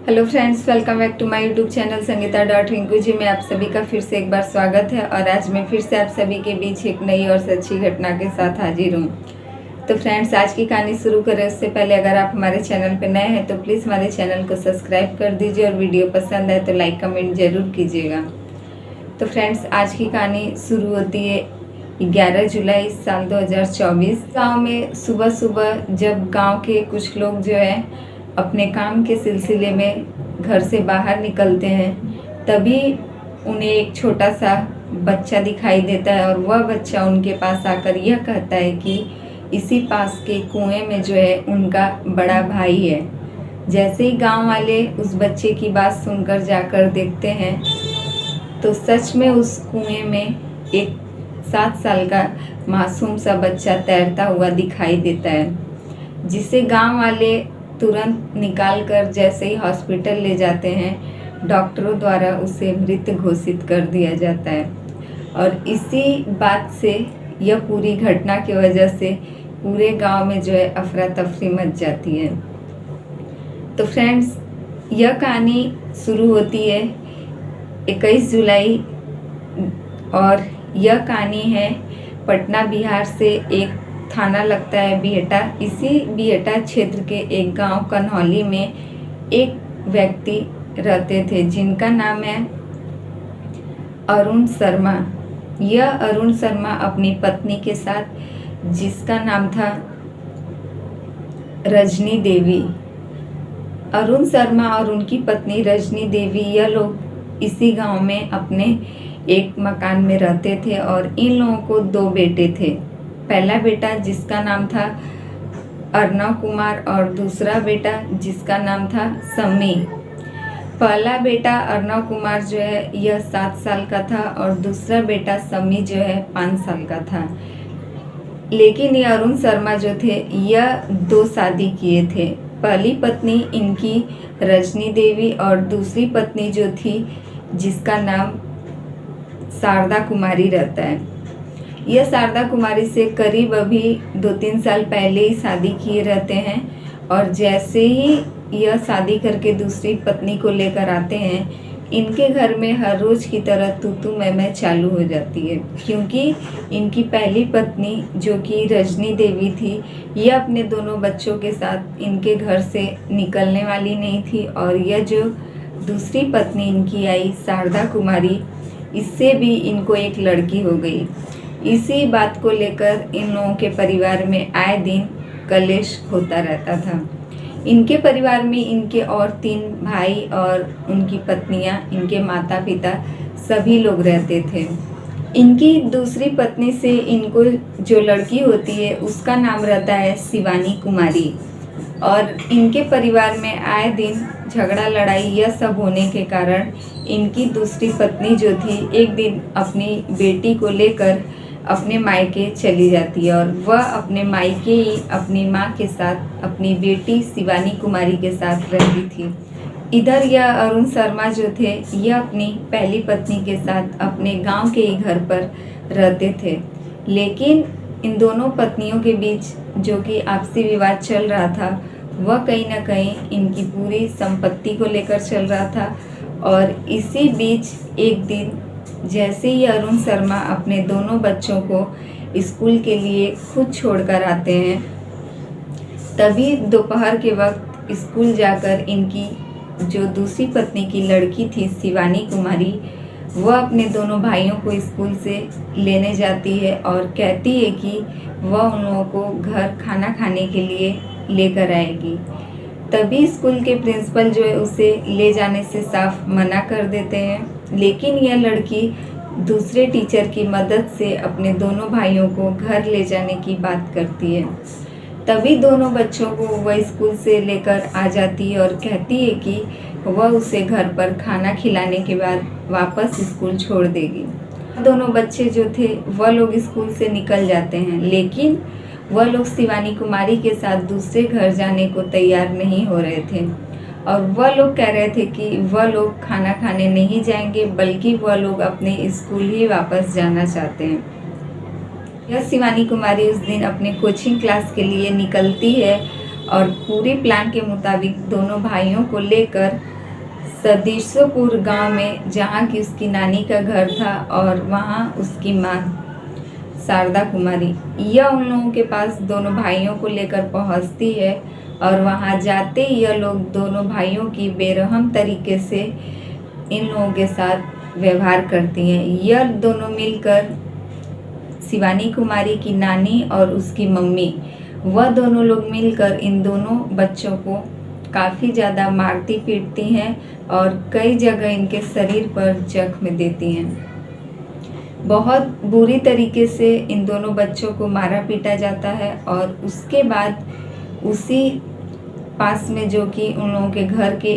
Hello friends, welcome back to my YouTube channel Sangeeta dot Rinku ji में आप सभी का फिर से एक बार स्वागत है। और आज मैं फिर से आप सभी के बीच एक नई और सच्ची घटना के साथ हाजिर हूँ। तो फ्रेंड्स, आज की कहानी शुरू करें उससे पहले अगर आप हमारे चैनल पर नए हैं तो प्लीज़ हमारे चैनल को सब्सक्राइब कर दीजिए और वीडियो पसंद आए तो लाइक कमेंट ज़रूर कीजिएगा। तो फ्रेंड्स, आज की कहानी शुरू होती है 11 जुलाई साल 2024। गाँव में सुबह सुबह जब गाँव के कुछ लोग जो है अपने काम के सिलसिले में घर से बाहर निकलते हैं, तभी उन्हें एक छोटा सा बच्चा दिखाई देता है और वह बच्चा उनके पास आकर यह कहता है कि इसी पास के कुएं में जो है उनका बड़ा भाई है। जैसे ही गांव वाले उस बच्चे की बात सुनकर जाकर देखते हैं तो सच में उस कुएं में एक 7 साल का मासूम सा बच्चा तैरता हुआ दिखाई देता है, जिसे गांव वाले तुरंत निकाल कर जैसे ही हॉस्पिटल ले जाते हैं, डॉक्टरों द्वारा उसे मृत घोषित कर दिया जाता है। और इसी बात से, यह पूरी घटना की वजह से पूरे गांव में जो है अफरा तफरी मच जाती है। तो फ्रेंड्स, यह कहानी शुरू होती है 21 जुलाई और यह कहानी है पटना बिहार से। एक थाना लगता है बिहटा। इसी बिहटा क्षेत्र के एक गांव कन्हौली में एक व्यक्ति रहते थे जिनका नाम है अरुण शर्मा। यह अरुण शर्मा अपनी पत्नी के साथ, जिसका नाम था रजनी देवी, अरुण शर्मा और उनकी पत्नी रजनी देवी, यह लोग इसी गांव में अपने एक मकान में रहते थे। और इन लोगों को 2 बेटे थे। पहला बेटा जिसका नाम था अर्णव कुमार और दूसरा बेटा जिसका नाम था सम्मी। पहला बेटा अर्णव कुमार जो है यह 7 साल का था और दूसरा बेटा सम्मी जो है 5 साल का था। लेकिन ये अरुण शर्मा जो थे यह 2 शादी किए थे। पहली पत्नी इनकी रजनी देवी और दूसरी पत्नी जो थी जिसका नाम शारदा कुमारी रहता है। यह शारदा कुमारी से करीब अभी 2-3 साल पहले ही शादी किए रहते हैं। और जैसे ही यह शादी करके दूसरी पत्नी को लेकर आते हैं, इनके घर में हर रोज़ की तरह तू मैं चालू हो जाती है, क्योंकि इनकी पहली पत्नी जो कि रजनी देवी थी, यह अपने दोनों बच्चों के साथ इनके घर से निकलने वाली नहीं थी। और यह जो दूसरी पत्नी इनकी आई शारदा कुमारी, इससे भी इनको एक लड़की हो गई। इसी बात को लेकर इन लोगों के परिवार में आए दिन कलेश होता रहता था। इनके परिवार में इनके और 3 भाई और उनकी पत्नियां, इनके माता पिता सभी लोग रहते थे। इनकी दूसरी पत्नी से इनको जो लड़की होती है उसका नाम रहता है शिवानी कुमारी। और इनके परिवार में आए दिन झगड़ा लड़ाई यह सब होने के कारण इनकी दूसरी पत्नी जो थी एक दिन अपनी बेटी को लेकर अपने मायके चली जाती है। और वह अपने मायके ही अपनी माँ के साथ अपनी बेटी शिवानी कुमारी के साथ रहती थी। इधर यह अरुण शर्मा जो थे यह अपनी पहली पत्नी के साथ अपने गांव के ही घर पर रहते थे। लेकिन इन दोनों पत्नियों के बीच जो कि आपसी विवाद चल रहा था, वह कहीं ना कहीं इनकी पूरी संपत्ति को लेकर चल रहा था। और इसी बीच एक दिन जैसे ही अरुण शर्मा अपने दोनों बच्चों को स्कूल के लिए खुद छोड़कर आते हैं, तभी दोपहर के वक्त स्कूल जाकर इनकी जो दूसरी पत्नी की लड़की थी शिवानी कुमारी, वह अपने दोनों भाइयों को स्कूल से लेने जाती है और कहती है कि वह उन लोगों को घर खाना खाने के लिए लेकर आएगी। तभी स्कूल के प्रिंसिपल जो है उसे ले जाने से साफ मना कर देते हैं। लेकिन यह लड़की दूसरे टीचर की मदद से अपने दोनों भाइयों को घर ले जाने की बात करती है। तभी दोनों बच्चों को वह स्कूल से लेकर आ जाती है और कहती है कि वह उसे घर पर खाना खिलाने के बाद वापस स्कूल छोड़ देगी। दोनों बच्चे जो थे वह लोग स्कूल से निकल जाते हैं, लेकिन वह लोग शिवानी कुमारी के साथ दूसरे घर जाने को तैयार नहीं हो रहे थे। और वह लोग कह रहे थे कि वह लोग खाना खाने नहीं जाएंगे, बल्कि वह लोग अपने स्कूल ही वापस जाना चाहते हैं। यह शिवानी कुमारी उस दिन अपने कोचिंग क्लास के लिए निकलती है और पूरे प्लान के मुताबिक दोनों भाइयों को लेकर सदीसोपुर गांव में, जहां की उसकी नानी का घर था और वहां उसकी माँ शारदा कुमारी, यह उन लोगों के पास दोनों भाइयों को लेकर पहुंचती है और वहां जाते ही यह लोग दोनों भाइयों की बेरहम तरीके से इन लोगों के साथ व्यवहार करती हैं। यह दोनों मिलकर शिवानी कुमारी की नानी और उसकी मम्मी, वह दोनों लोग मिलकर इन दोनों बच्चों को काफ़ी ज़्यादा मारती पीटती हैं और कई जगह इनके शरीर पर जख्म देती हैं। बहुत बुरी तरीके से इन दोनों बच्चों को मारा पीटा जाता है और उसके बाद उसी पास में, जो कि उन लोगों के घर के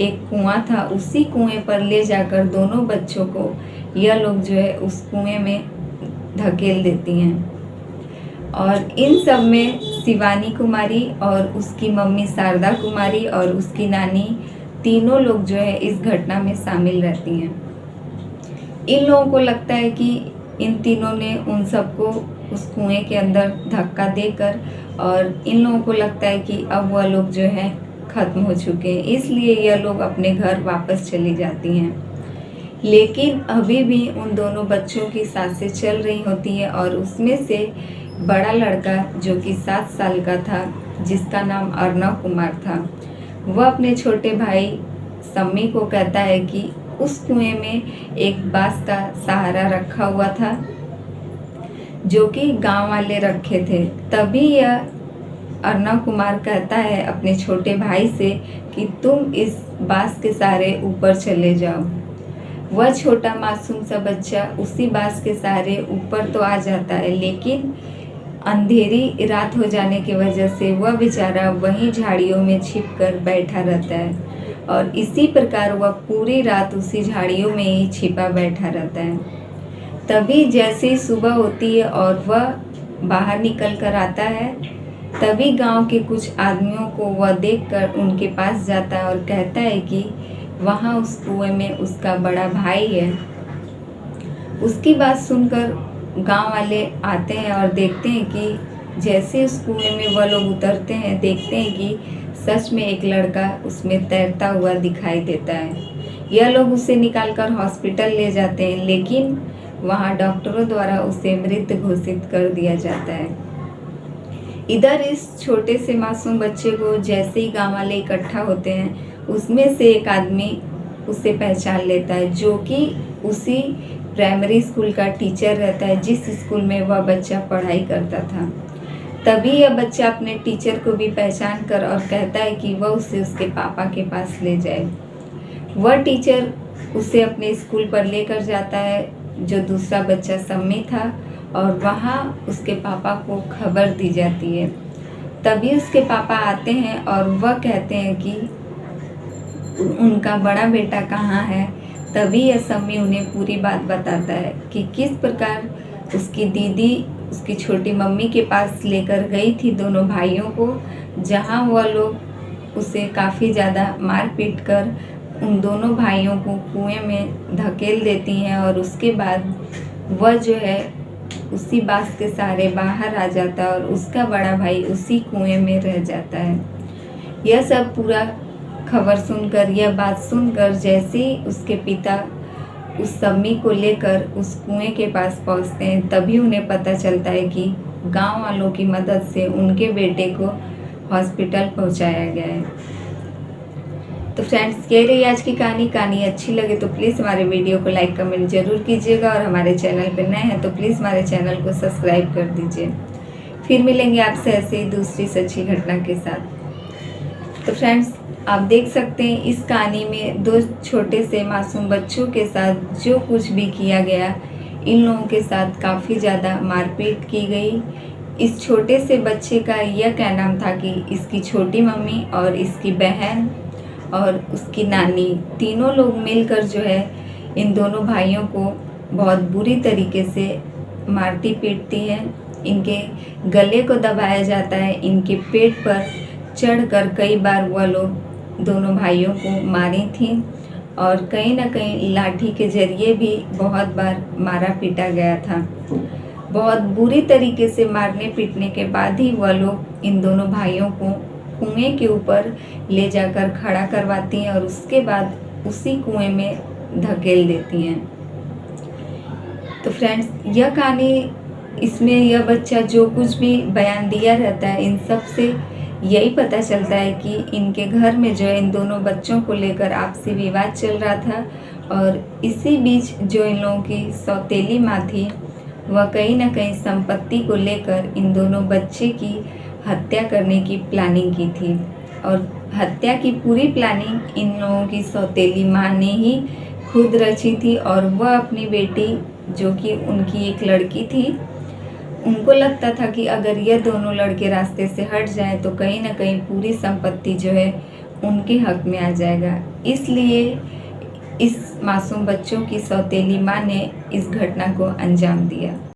एक कुआं था, उसी कुएं पर ले जाकर दोनों बच्चों को यह लोग जो है उस कुएं में धकेल देती हैं। और इन सब में शिवानी कुमारी और उसकी मम्मी शारदा कुमारी और उसकी नानी, तीनों लोग जो है इस घटना में शामिल रहती हैं। इन लोगों को लगता है कि इन तीनों ने उन सबको उस कुएं के अंदर धक्का देकर, और इन लोगों को लगता है कि अब वह लोग जो है ख़त्म हो चुके हैं, इसलिए यह लोग अपने घर वापस चली जाती हैं। लेकिन अभी भी उन दोनों बच्चों की सांसें चल रही होती हैं और उसमें से बड़ा लड़का, जो कि 7 साल का था, जिसका नाम अर्णव कुमार था, वह अपने छोटे भाई सम्मी को कहता है कि उस कुएं में एक बांस का सहारा रखा हुआ था, जो कि गांव वाले रखे थे। तभी यह अर्णव कुमार कहता है अपने छोटे भाई से कि तुम इस बांस के सहारे ऊपर चले जाओ। वह छोटा मासूम सा बच्चा उसी बांस के सहारे ऊपर तो आ जाता है, लेकिन अंधेरी रात हो जाने की वजह से वह बेचारा वहीं झाड़ियों में छिपकर बैठा रहता है और इसी प्रकार वह पूरी रात उसी झाड़ियों में ही छिपा बैठा रहता है। तभी जैसे ही सुबह होती है और वह बाहर निकल कर आता है, तभी गांव के कुछ आदमियों को वह देखकर उनके पास जाता है और कहता है कि वहाँ उस कुएं में उसका बड़ा भाई है। उसकी बात सुनकर गांव वाले आते हैं और देखते हैं कि जैसे उस कुएं में वह लोग उतरते हैं, देखते हैं कि सच में एक लड़का उसमें तैरता हुआ दिखाई देता है। यह लोग उसे निकालकर हॉस्पिटल ले जाते हैं, लेकिन वहां डॉक्टरों द्वारा उसे मृत घोषित कर दिया जाता है। इधर इस छोटे से मासूम बच्चे को जैसे ही गांव वाले इकट्ठा होते हैं, उसमें से एक आदमी उसे पहचान लेता है, जो कि उसी प्राइमरी स्कूल का टीचर रहता है जिस स्कूल में वह बच्चा पढ़ाई करता था। तभी यह बच्चा अपने टीचर को भी पहचान कर और कहता है कि वह उसे उसके पापा के पास ले जाए। वह टीचर उसे अपने स्कूल पर लेकर जाता है, जो दूसरा बच्चा सम्मी था, और वहाँ उसके पापा को खबर दी जाती है। तभी उसके पापा आते हैं और वह कहते हैं कि उनका बड़ा बेटा कहाँ है। तभी यह सम्मी उन्हें पूरी बात बताता है कि किस प्रकार उसकी दीदी उसकी छोटी मम्मी के पास लेकर गई थी दोनों भाइयों को, जहाँ वह लोग उसे काफ़ी ज़्यादा मार पीट कर उन दोनों भाइयों को कुएं में धकेल देती हैं और उसके बाद वह जो है उसी बांस के सहारे बाहर आ जाता है और उसका बड़ा भाई उसी कुएं में रह जाता है। यह सब पूरा खबर सुनकर, यह बात सुनकर जैसे ही उसके पिता उस सम्मी को लेकर उस कुएं के पास पहुंचते हैं, तभी उन्हें पता चलता है कि गांव वालों की मदद से उनके बेटे को हॉस्पिटल पहुंचाया गया है। तो फ्रेंड्स, ये रही आज की कहानी अच्छी लगे तो प्लीज़ हमारे वीडियो को लाइक कमेंट जरूर कीजिएगा और हमारे चैनल पर नए हैं तो प्लीज़ हमारे चैनल को सब्सक्राइब कर दीजिए। फिर मिलेंगे आपसे ऐसे ही दूसरी सच्ची घटना के साथ। तो फ्रेंड्स, आप देख सकते हैं इस कहानी में 2 छोटे से मासूम बच्चों के साथ जो कुछ भी किया गया, इन लोगों के साथ काफ़ी ज़्यादा मारपीट की गई। इस छोटे से बच्चे का यह क्या नाम था कि इसकी छोटी मम्मी और इसकी बहन और उसकी नानी, तीनों लोग मिलकर जो है इन दोनों भाइयों को बहुत बुरी तरीके से मारती पीटती है। इनके गले को दबाया जाता है, इनके पेट पर चढ़कर कई बार वह लोग दोनों भाइयों को मारी थी और कहीं ना कहीं लाठी के जरिए भी बहुत बार मारा पीटा गया था। बहुत बुरी तरीके से मारने पीटने के बाद ही वह लोग इन दोनों भाइयों को कुएं के ऊपर ले जाकर खड़ा करवाती हैं और उसके बाद उसी कुएं में धकेल देती हैं। तो फ्रेंड्स, यह कहानी, इसमें यह बच्चा जो कुछ भी बयान दिया रहता है, इन सब से यही पता चलता है कि इनके घर में जो है इन दोनों बच्चों को लेकर आपसी विवाद चल रहा था और इसी बीच जो इन लोगों की सौतेली माँ थी वह कहीं ना कहीं संपत्ति को लेकर इन दोनों बच्चे की हत्या करने की प्लानिंग की थी और हत्या की पूरी प्लानिंग इन लोगों की सौतेली माँ ने ही खुद रची थी और वह अपनी बेटी, जो कि उनकी एक लड़की थी, उनको लगता था कि अगर यह दोनों लड़के रास्ते से हट जाएं तो कहीं ना कहीं पूरी संपत्ति जो है उनके हक में आ जाएगा। इसलिए इस मासूम बच्चों की सौतेली माँ ने इस घटना को अंजाम दिया।